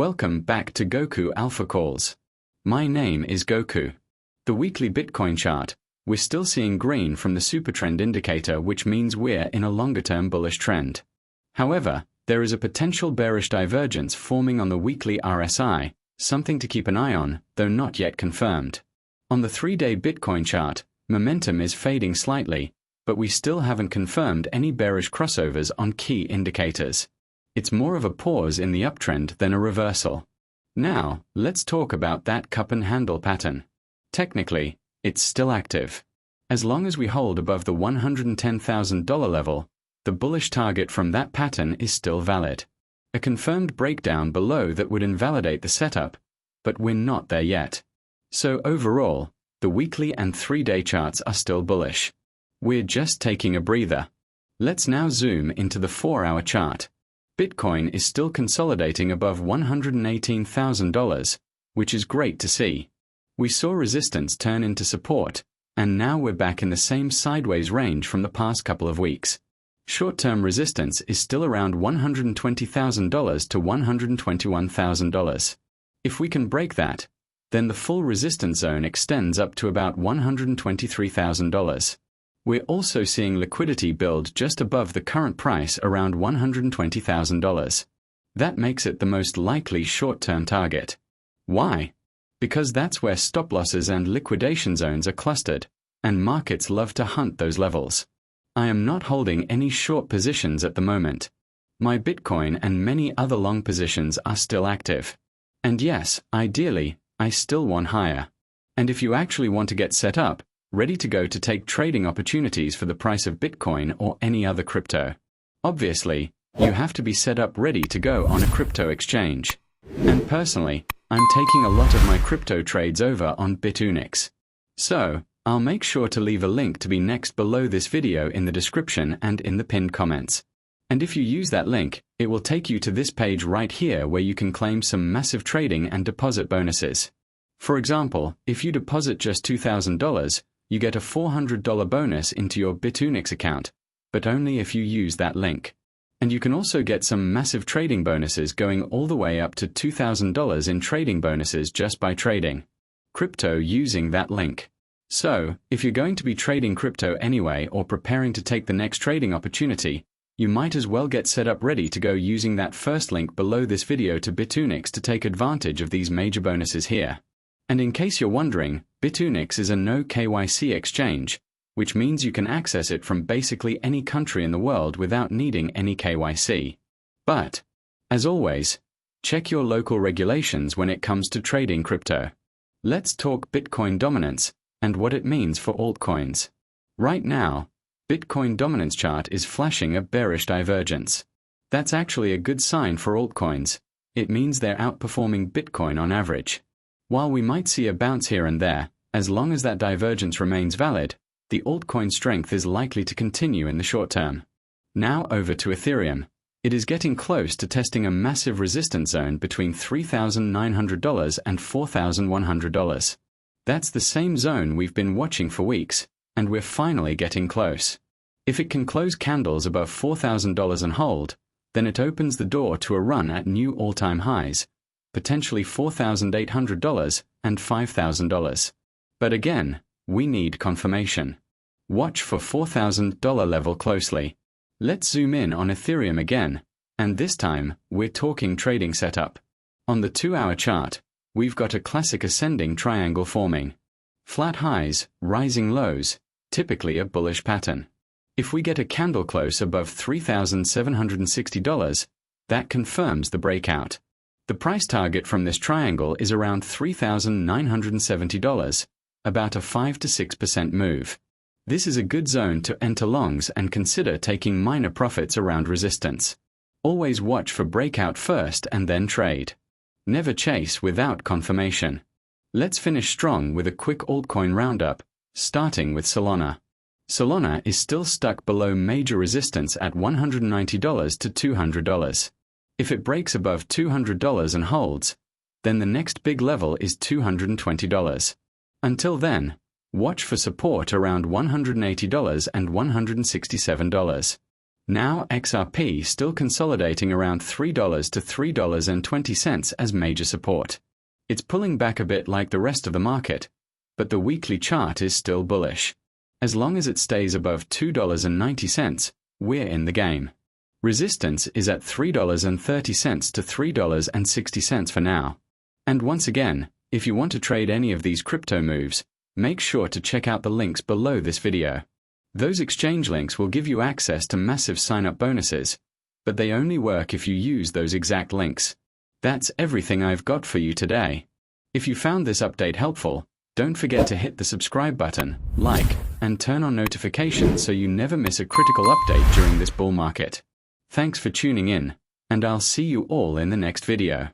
Welcome back to Goku Alpha Calls. My name is Goku. The weekly Bitcoin chart, we're still seeing green from the supertrend indicator, which means we're in a longer-term bullish trend. However, there is a potential bearish divergence forming on the weekly RSI, something to keep an eye on, though not yet confirmed. On the 3-day Bitcoin chart, momentum is fading slightly, but we still haven't confirmed any bearish crossovers on key indicators. It's more of a pause in the uptrend than a reversal. Now, let's talk about that cup and handle pattern. Technically, it's still active. As long as we hold above the $110,000 level, the bullish target from that pattern is still valid. A confirmed breakdown below that would invalidate the setup, but we're not there yet. So overall, the weekly and 3-day charts are still bullish. We're just taking a breather. Let's now zoom into the 4-hour chart. Bitcoin is still consolidating above $118,000, which is great to see. We saw resistance turn into support, and now we're back in the same sideways range from the past couple of weeks. Short-term resistance is still around $120,000 to $121,000. If we can break that, then the full resistance zone extends up to about $123,000. We're also seeing liquidity build just above the current price around $120,000. That makes it the most likely short-term target. Why? Because that's where stop losses and liquidation zones are clustered, and markets love to hunt those levels. I am not holding any short positions at the moment. My Bitcoin and many other long positions are still active. And yes, ideally, I still want higher. And if you actually want to get set up, ready to go to take trading opportunities for the price of Bitcoin or any other crypto, obviously, you have to be set up ready to go on a crypto exchange. And personally, I'm taking a lot of my crypto trades over on Bitunix. So, I'll make sure to leave a link to be next below this video in the description and in the pinned comments. And if you use that link, it will take you to this page right here where you can claim some massive trading and deposit bonuses. For example, if you deposit just $2,000, you get a $400 bonus into your Bitunix account, but only if you use that link. And you can also get some massive trading bonuses going all the way up to $2,000 in trading bonuses just by trading crypto using that link. So, if you're going to be trading crypto anyway or preparing to take the next trading opportunity, you might as well get set up ready to go using that first link below this video to Bitunix to take advantage of these major bonuses here. And in case you're wondering, Bitunix is a no KYC exchange, which means you can access it from basically any country in the world without needing any KYC. But, as always, check your local regulations when it comes to trading crypto. Let's talk Bitcoin dominance and what it means for altcoins. Right now, Bitcoin dominance chart is flashing a bearish divergence. That's actually a good sign for altcoins. It means they're outperforming Bitcoin on average. While we might see a bounce here and there, as long as that divergence remains valid, the altcoin strength is likely to continue in the short term. Now over to Ethereum. It is getting close to testing a massive resistance zone between $3,900 and $4,100. That's the same zone we've been watching for weeks, and we're finally getting close. If it can close candles above $4,000 and hold, then it opens the door to a run at new all-time highs, potentially $4,800 and $5,000. But again, we need confirmation. Watch for $4,000 level closely. Let's zoom in on Ethereum again, and this time, we're talking trading setup. On the 2-hour chart, we've got a classic ascending triangle forming. Flat highs, rising lows, typically a bullish pattern. If we get a candle close above $3,760, that confirms the breakout. The price target from this triangle is around $3,970, about a 5 to 6% move. This is a good zone to enter longs and consider taking minor profits around resistance. Always watch for breakout first and then trade. Never chase without confirmation. Let's finish strong with a quick altcoin roundup, starting with Solana. Solana is still stuck below major resistance at $190 to $200. If it breaks above $200 and holds, then the next big level is $220. Until then, watch for support around $180 and $167. Now XRP still consolidating around $3 to $3.20 as major support. It's pulling back a bit like the rest of the market, but the weekly chart is still bullish. As long as it stays above $2.90, we're in the game. Resistance is at $3.30 to $3.60 for now. And once again, if you want to trade any of these crypto moves, make sure to check out the links below this video. Those exchange links will give you access to massive sign-up bonuses, but they only work if you use those exact links. That's everything I've got for you today. If you found this update helpful, don't forget to hit the subscribe button, like, and turn on notifications so you never miss a critical update during this bull market. Thanks for tuning in, and I'll see you all in the next video.